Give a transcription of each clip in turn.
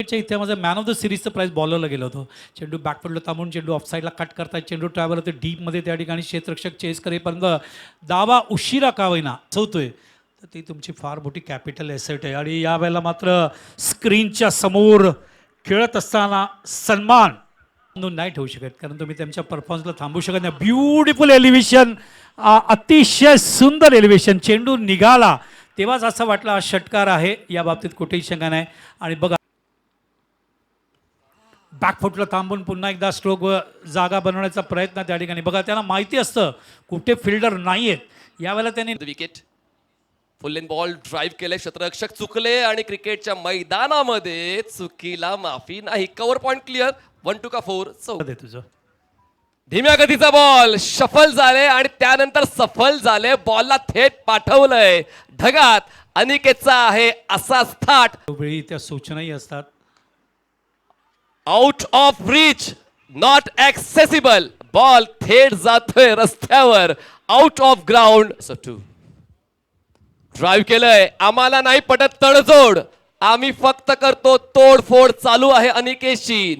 क्रिकेटच्या इतिहासामध्ये man of the सिरीजचं price बॉलरला गेलं होतं. चेंडू बॅकफुटला थांबून चेंडू ऑफसाईडला कट करतात, चेंडू ट्रॅव्हल होते डीपमध्ये, त्या ठिकाणी क्षेत्ररक्षक चेस करेपर्यंत दावा उशिरा का होईना होतोय. तर ती तुमची फार मोठी कॅपिटल एसेट आहे. आणि यावेळेला मात्र स्क्रीनच्या समोर खेळत असताना सन्मान नाही ठेवू शकत, कारण तुम्ही त्यांच्या परफॉर्मन्सला थांबू शकत नाही. ब्युटिफुल एलिव्हेशन, अतिशय सुंदर एलिव्हेशन. चेंडू निघाला तेव्हाच असं वाटलं हा षटकार आहे, या बाबतीत कुठेही शंका नाही. आणि बघा बॅकफुटला थांबून पुन्हा एकदा स्ट्रोक जागा बनवण्याचा प्रयत्न त्या ठिकाणी. बघा त्यांना माहिती असतं कुठे फिल्डर नाही आहेत. यावेळेला त्यांनी wicket full in ball drive केले, क्षेत्ररक्षक चुकले आणि क्रिकेटच्या मैदानामध्ये चुकीला माफी नाही. Cover point clear. 1-2 का 4 दे तुझं. धीम्या गतीचा बॉल शफल झाले आणि त्यानंतर सफल झाले. बॉलला थेट पाठवलंय ढगात. अनिकेतचा आहे असाच थाट. वेळी त्या सूचनाही असतात. Out of reach, not accessible. Ball थेट जातोय रस्त्यावर, आउट ऑफ ग्राउंड. ड्राईव्ह केलंय. आम्हाला नाही पटत तडजोड, आम्ही फक्त करतो तोडफोड. चालू आहे अनिकेतची.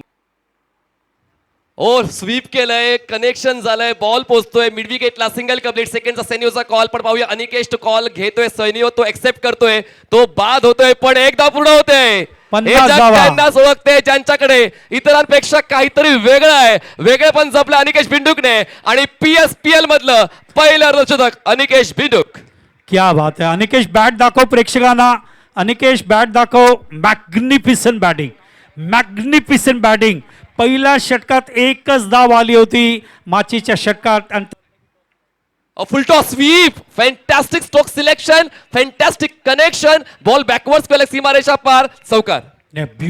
ओ स्वीप केलंय, कनेक्शन झालंय, बॉल पोहोचतोय मिड विकेटला. Single complete. सेकंडचा सैन्योचा कॉल पण पाहूया. अनिकेश तो कॉल घेतोय, सैन्यो तो एक्सेप्ट करतोय, तो बाद होतोय पण एकदा पूर्ण होतोय. त्यांनाच ओळखते ज्यांच्याकडे इतरांपेक्षा काहीतरी वेगळं आहे. वेगळे पण जपलं अनिकेश बिंडूकने आणि PSPL मधलं पहिलं अर्धशतक अनिकेश बिंडूक. क्या बात आहे. अनिकेश बॅट दाखव प्रेक्षकांना. अनिकेश बॅट दाखव. Magnificent batting, magnificent batting. पहिल्या षटकात एकच धाव आली होती माचीच्या षटकात. Full toss sweep, fantastic stroke selection, fantastic connection. Ball backwards केलं सीमारेषा पार. चौकार.